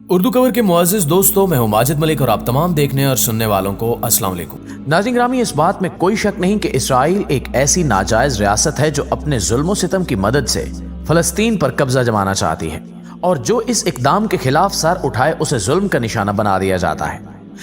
اردو کور کے معزز دوستوں، میں ہوں ماجد ملک اور آپ تمام دیکھنے اور سننے والوں کو السلام علیکم۔ ناظرین گرامی، اس بات میں کوئی شک نہیں کہ اسرائیل ایک ایسی ناجائز ریاست ہے جو اپنے ظلم و ستم کی مدد سے فلسطین پر قبضہ جمانا چاہتی ہے، اور جو اس اقدام کے خلاف سر اٹھائے اسے ظلم کا نشانہ بنا دیا جاتا ہے۔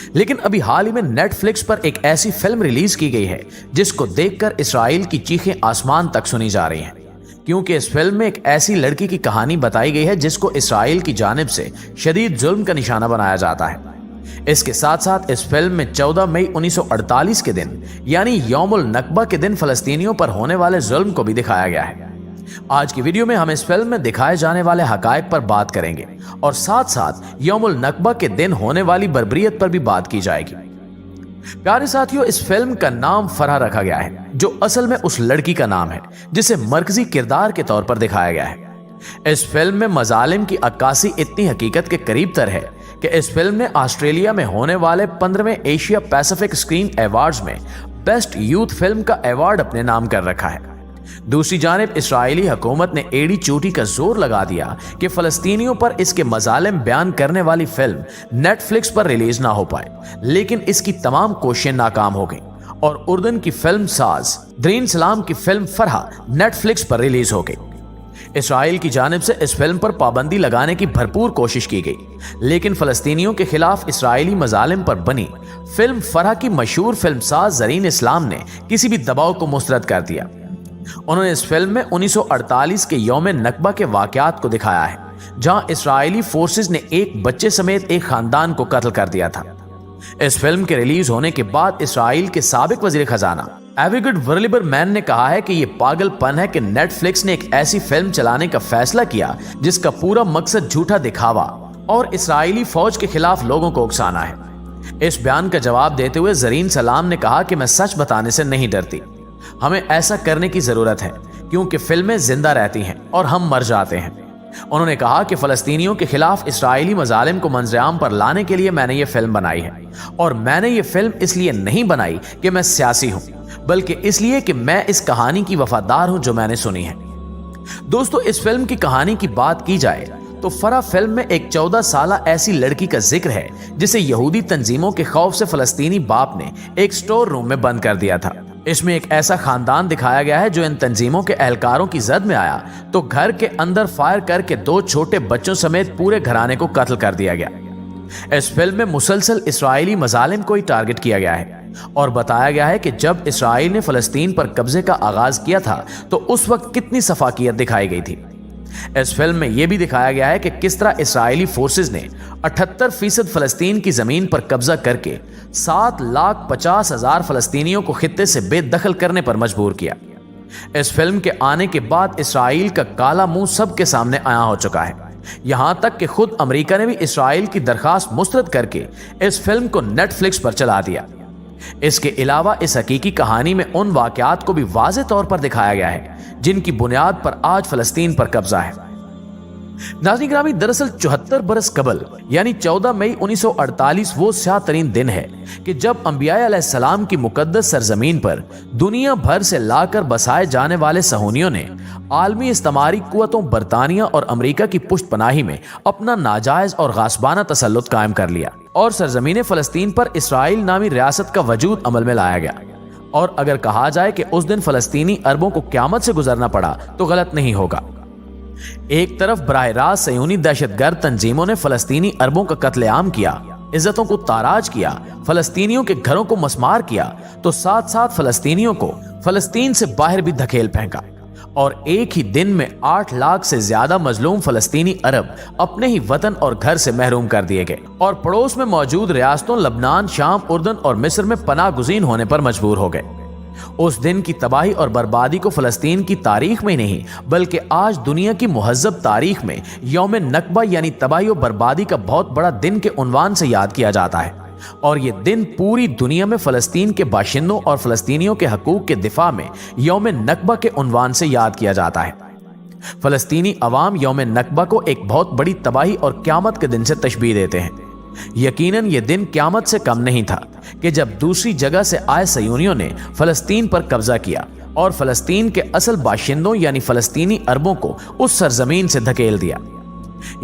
لیکن ابھی حال ہی میں نیٹ فلکس پر ایک ایسی فلم ریلیز کی گئی ہے جس کو دیکھ کر اسرائیل کی چیخیں آسمان تک سنی جا رہی ہیں، کیونکہ اس فلم میں ایک ایسی لڑکی کی کہانی بتائی گئی ہے جس کو اسرائیل کی جانب سے شدید ظلم کا نشانہ بنایا جاتا ہے۔ اس کے ساتھ ساتھ اس فلم میں 14 مئی 1948 کے دن یعنی یوم النکبہ کے دن فلسطینیوں پر ہونے والے ظلم کو بھی دکھایا گیا ہے۔ آج کی ویڈیو میں ہم اس فلم میں دکھائے جانے والے حقائق پر بات کریں گے اور ساتھ ساتھ یوم النکبہ کے دن ہونے والی بربریت پر بھی بات کی جائے گی۔ پیارے ساتھیوں، اس فلم کا نام فرح رکھا گیا ہے جو اصل میں اس لڑکی کا نام ہے جسے مرکزی کردار کے طور پر دکھایا گیا ہے۔ اس فلم میں مظالم کی عکاسی اتنی حقیقت کے قریب تر ہے کہ اس فلم نے آسٹریلیا میں ہونے والے 15ویں ایشیا پیسیفک اسکرین ایوارڈز میں بیسٹ یوتھ فلم کا ایوارڈ اپنے نام کر رکھا ہے۔ دوسری جانب اسرائیلی حکومت نے ایڑی چوٹی کا زور لگا دیا کہ فلسطینیوں پر اس کے مظالم بیان کرنے والی فلم نیٹ فلکس پر ریلیز نہ ہو پائے، لیکن اس کی تمام کوششیں ناکام ہو گئیں اور اردن کی فلم ساز درین سلام کی فلم فرح نیٹ فلکس پر ریلیز ہو گئی۔ اسرائیل کی جانب سے اس فلم پر پابندی لگانے کی بھرپور کوشش کی گئی، لیکن فلسطینیوں کے خلاف اسرائیلی مظالم پر بنی فلم فرح کی مشہور فلم ساز زرین اسلام نے کسی بھی دباؤ کو مسترد کر دیا۔ انہوں نے اس فلم میں 1948 کے یوم نکبہ کے واقعات کو دکھایا ہے، جہاں اسرائیلی فورسز نے ایک بچے سمیت ایک خاندان کو قتل کر دیا تھا۔ اس فلم کے ریلیز ہونے کے بعد اسرائیل کے سابق وزیر خزانہ ایویگڈ ورلیبر مین نے کہا ہے کہ یہ پاگل پن ہے کہ نیٹ فلکس نے ایک ایسی فلم چلانے کا فیصلہ کیا جس کا پورا مقصد جھوٹا دکھاوا اور اسرائیلی فوج کے خلاف لوگوں کو اکسانا ہے۔ اس بیان کا جواب دیتے ہوئے زرین سلام نے کہا کہ میں سچ بتانے سے نہیں ڈرتی، ہمیں ایسا کرنے کی ضرورت ہے کیونکہ فلمیں زندہ رہتی ہیں اور ہم مر جاتے ہیں۔ انہوں نے کہا کہ فلسطینیوں کے خلاف اسرائیلی مظالم کو منظر عام پر لانے کے لیے میں نے یہ فلم بنائی ہے، اور میں نے یہ فلم اس لیے نہیں بنائی کہ میں سیاسی ہوں، بلکہ اس لیے کہ میں اس کہانی کی وفادار ہوں جو میں نے سنی ہے۔ دوستو، اس فلم کی کہانی کی بات کی جائے تو فرح فلم میں ایک 14 سالہ ایسی لڑکی کا ذکر ہے جسے یہودی تنظیموں کے خوف سے فلسطینی باپ نے ایک سٹور روم میں بند کر دیا تھا۔ اس میں ایک ایسا خاندان دکھایا گیا ہے جو ان تنظیموں کے اہلکاروں کی زد میں آیا تو گھر کے اندر فائر کر کے 2 چھوٹے بچوں سمیت پورے گھرانے کو قتل کر دیا گیا۔ اس فلم میں مسلسل اسرائیلی مظالم کو ہی ٹارگٹ کیا گیا ہے اور بتایا گیا ہے کہ جب اسرائیل نے فلسطین پر قبضے کا آغاز کیا تھا تو اس وقت کتنی سفاکیت دکھائی گئی تھی۔ اس فلم میں یہ بھی دکھایا گیا ہے کہ کس طرح اسرائیلی فورسز نے 78% فلسطین کی زمین پر قبضہ کر کے 7,50,000 فلسطینیوں کو خطے سے بے دخل کرنے پر مجبور کیا۔ اس فلم کے آنے کے بعد اسرائیل کا کالا منہ سب کے سامنے عیاں ہو چکا ہے، یہاں تک کہ خود امریکہ نے بھی اسرائیل کی درخواست مسترد کر کے اس فلم کو نیٹ فلکس پر چلا دیا۔ اس کے علاوہ اس حقیقی کہانی میں ان واقعات کو بھی واضح طور پر دکھایا گیا ہے جن کی بنیاد پر آج فلسطین پر قبضہ ہے۔ ناظرین گرامی، دراصل 74 برس قبل یعنی 14 مئی 1948 وہ سیاہ ترین دن ہے کہ جب انبیاء علیہ السلام کی مقدس سرزمین پر دنیا بھر سے لا کر بسائے جانے والے صہیونیوں نے عالمی استعماری قوتوں برطانیہ اور امریکہ کی پشت پناہی میں اپنا ناجائز اور غاصبانہ تسلط قائم کر لیا اور سرزمین فلسطین پر اسرائیل نامی ریاست کا وجود عمل میں لایا گیا۔ اور اگر کہا جائے کہ اس دن فلسطینی عربوں کو قیامت سے گزرنا پڑا تو غلط نہیں ہوگا۔ ایک طرف براہ راست صہیونی دہشت گرد تنظیموں نے فلسطینی عربوں کا قتل عام کیا، عزتوں کو تاراج کیا، فلسطینیوں کے گھروں کو مسمار کیا، تو ساتھ ساتھ فلسطینیوں کو فلسطین سے باہر بھی دھکیل پھینکا، اور ایک ہی دن میں 8 لاکھ سے زیادہ مظلوم فلسطینی عرب اپنے ہی وطن اور گھر سے محروم کر دیے گئے اور پڑوس میں موجود ریاستوں لبنان، شام، اردن اور مصر میں پناہ گزین ہونے پر مجبور ہو گئے۔ اس دن کی تباہی اور بربادی کو فلسطین کی تاریخ میں نہیں بلکہ آج دنیا کی مہذب تاریخ میں یوم نکبہ یعنی تباہی و بربادی کا بہت بڑا دن کے عنوان سے یاد کیا جاتا ہے، اور یہ دن پوری دنیا میں فلسطین کے باشندوں اور فلسطینیوں کے حقوق کے دفاع میں یوم نکبہ کے عنوان سے یاد کیا جاتا ہے۔ فلسطینی عوام یوم نکبہ کو ایک بہت بڑی تباہی اور قیامت کے دن سے تشبیہ دیتے ہیں۔ یقیناً یہ دن قیامت سے کم نہیں تھا کہ جب دوسری جگہ سے آئے صہیونیوں نے فلسطین پر قبضہ کیا اور فلسطین کے اصل باشندوں یعنی فلسطینی عربوں کو اس سرزمین سے دھکیل دیا۔